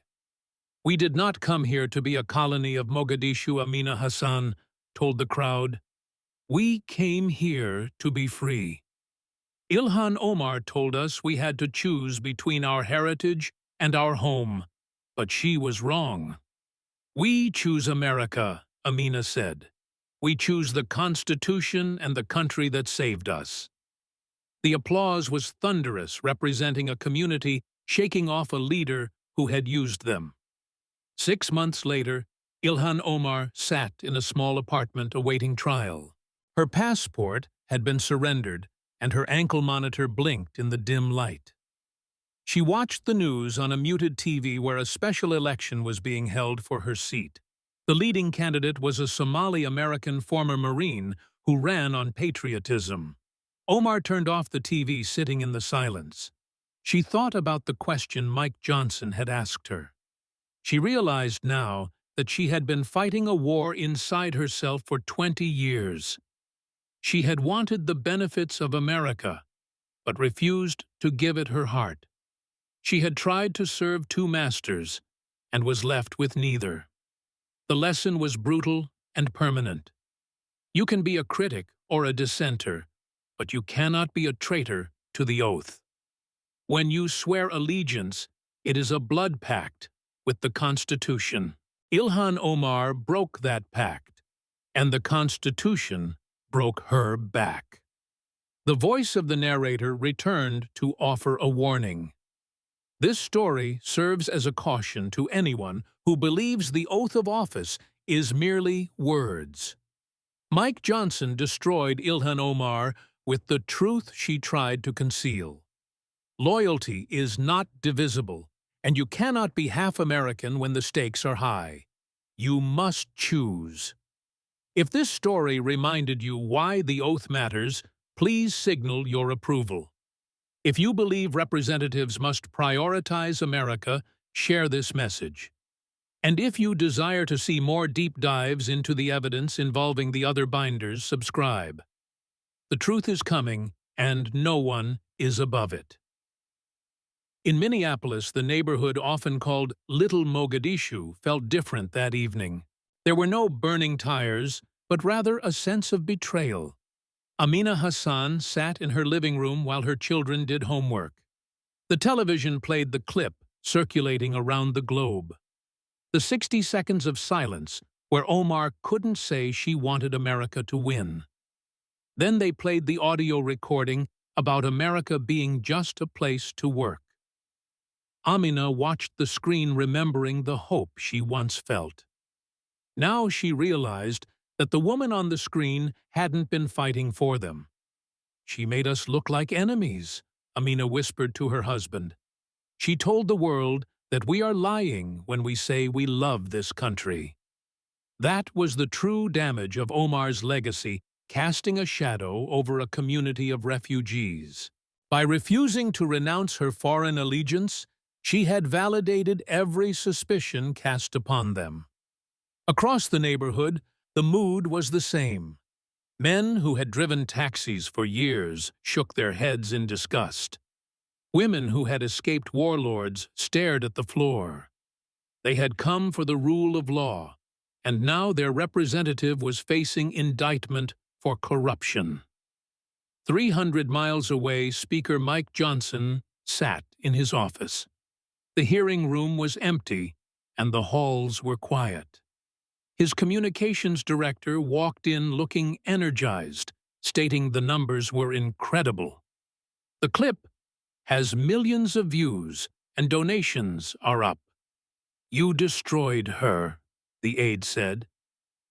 "We did not come here to be a colony of Mogadishu," Amina Hassan told the crowd. "We came here to be free." Ilhan Omar told us we had to choose between our heritage and our home, but she was wrong. "We choose America," Amina said. "We choose the Constitution and the country that saved us." The applause was thunderous, representing a community shaking off a leader who had used them. 6 months later, Ilhan Omar sat in a small apartment awaiting trial. Her passport had been surrendered, and her ankle monitor blinked in the dim light. She watched the news on a muted TV where a special election was being held for her seat. The leading candidate was a Somali-American former Marine who ran on patriotism. Omar turned off the TV, sitting in the silence. She thought about the question Mike Johnson had asked her. She realized now that she had been fighting a war inside herself for 20 years. She had wanted the benefits of America, but refused to give it her heart. She had tried to serve 2 masters and was left with neither. The lesson was brutal and permanent. You can be a critic or a dissenter, but you cannot be a traitor to the oath. When you swear allegiance, it is a blood pact with the Constitution. Ilhan Omar broke that pact, and the Constitution broke her back. The voice of the narrator returned to offer a warning. This story serves as a caution to anyone who believes the oath of office is merely words. Mike Johnson destroyed Ilhan Omar with the truth she tried to conceal. Loyalty is not divisible, and you cannot be half American when the stakes are high. You must choose. If this story reminded you why the oath matters, please signal your approval. If you believe representatives must prioritize America, share this message. And if you desire to see more deep dives into the evidence involving the other binders, subscribe. The truth is coming, and no one is above it. In Minneapolis, the neighborhood often called Little Mogadishu felt different that evening. There were no burning tires, but rather a sense of betrayal. Amina Hassan sat in her living room while her children did homework. The television played the clip circulating around the globe. The 60 seconds of silence where Omar couldn't say she wanted America to win. Then they played the audio recording about America being just a place to work. Amina watched the screen, remembering the hope she once felt. Now she realized that the woman on the screen hadn't been fighting for them. "She made us look like enemies," Amina whispered to her husband. "She told the world that we are lying when we say we love this country." That was the true damage of Omar's legacy, casting a shadow over a community of refugees. By refusing to renounce her foreign allegiance, she had validated every suspicion cast upon them. Across the neighborhood, the mood was the same. Men who had driven taxis for years shook their heads in disgust. Women who had escaped warlords stared at the floor. They had come for the rule of law, and now their representative was facing indictment for corruption. 300 miles away, Speaker Mike Johnson sat in his office. The hearing room was empty, and the halls were quiet. His communications director walked in looking energized, stating the numbers were incredible. "The clip has millions of views, and donations are up." "You destroyed her," the aide said.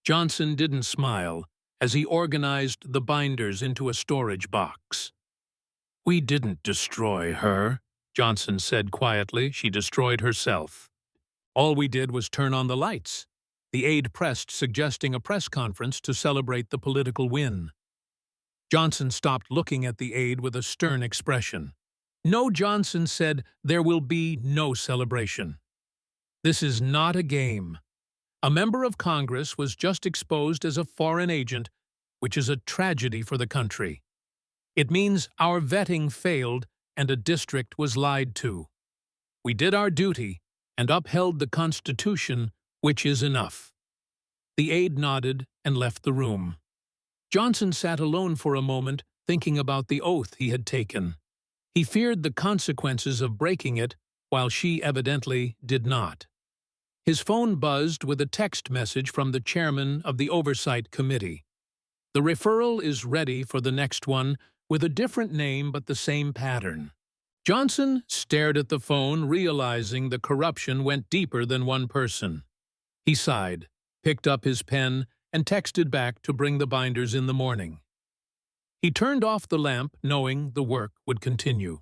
Johnson didn't smile as he organized the binders into a storage box. "We didn't destroy her," Johnson said quietly. "She destroyed herself. All we did was turn on the lights." The aide pressed, suggesting a press conference to celebrate the political win. Johnson stopped looking at the aide with a stern expression. "No," Johnson said, "there will be no celebration. This is not a game. A member of Congress was just exposed as a foreign agent, which is a tragedy for the country. It means our vetting failed and a district was lied to. We did our duty and upheld the Constitution, which is enough." The aide nodded and left the room. Johnson sat alone for a moment, thinking about the oath he had taken. He feared the consequences of breaking it, while she evidently did not. His phone buzzed with a text message from the chairman of the Oversight Committee. "The referral is ready for the next one, with a different name but the same pattern." Johnson stared at the phone, realizing the corruption went deeper than one person. He sighed, picked up his pen, and texted back to bring the binders in the morning. He turned off the lamp, knowing the work would continue.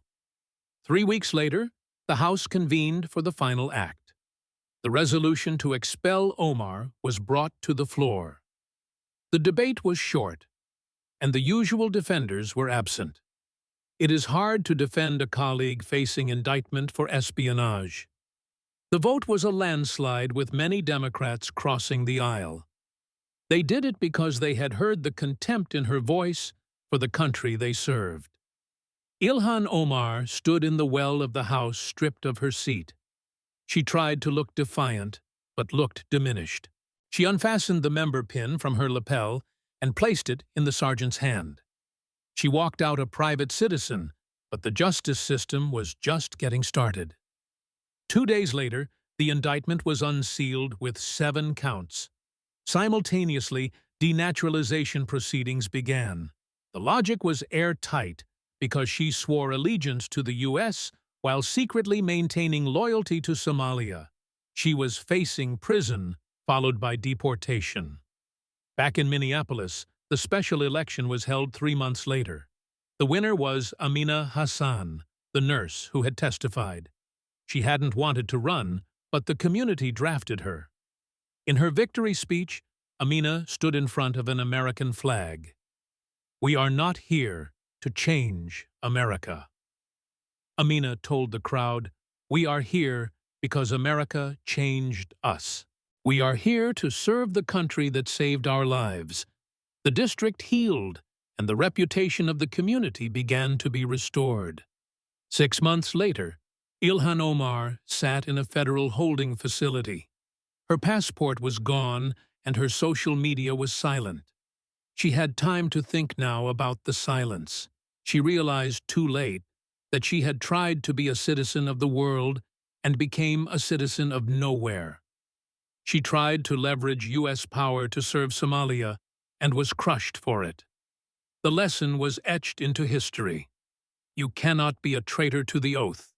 3 weeks later, the House convened for the final act. The resolution to expel Omar was brought to the floor. The debate was short, and the usual defenders were absent. It is hard to defend a colleague facing indictment for espionage. The vote was a landslide, with many Democrats crossing the aisle. They did it because they had heard the contempt in her voice for the country they served. Ilhan Omar stood in the well of the House, stripped of her seat. She tried to look defiant, but looked diminished. She unfastened the member pin from her lapel and placed it in the sergeant's hand. She walked out a private citizen, but the justice system was just getting started. 2 days later, the indictment was unsealed with 7 counts. Simultaneously, denaturalization proceedings began. The logic was airtight because she swore allegiance to the U.S. while secretly maintaining loyalty to Somalia. She was facing prison, followed by deportation. Back in Minneapolis, the special election was held 3 months later. The winner was Amina Hassan, the nurse who had testified. She hadn't wanted to run, but the community drafted her. In her victory speech, Amina stood in front of an American flag. "We are not here to change America." Amina told the crowd, "We are here because America changed us. We are here to serve the country that saved our lives." The district healed, and the reputation of the community began to be restored. 6 months later, Ilhan Omar sat in a federal holding facility. Her passport was gone, and her social media was silent. She had time to think now about the silence. She realized too late that she had tried to be a citizen of the world and became a citizen of nowhere. She tried to leverage U.S. power to serve Somalia and was crushed for it. The lesson was etched into history. You cannot be a traitor to the oath.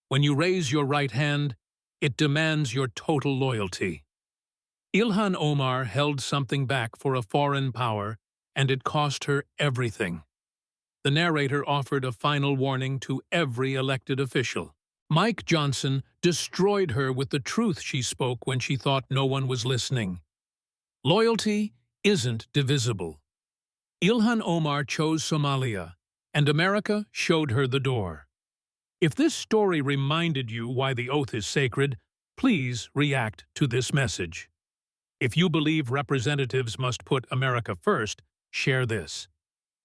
When you raise your right hand, it demands your total loyalty. Ilhan Omar held something back for a foreign power, and it cost her everything. The narrator offered a final warning to every elected official. Mike Johnson destroyed her with the truth she spoke when she thought no one was listening. Loyalty isn't divisible. Ilhan Omar chose Somalia, and America showed her the door. If this story reminded you why the oath is sacred, please react to this message. If you believe representatives must put America first, share this.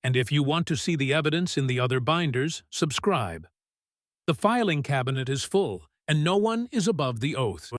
And if you want to see the evidence in the other binders, subscribe. The filing cabinet is full, and no one is above the oath.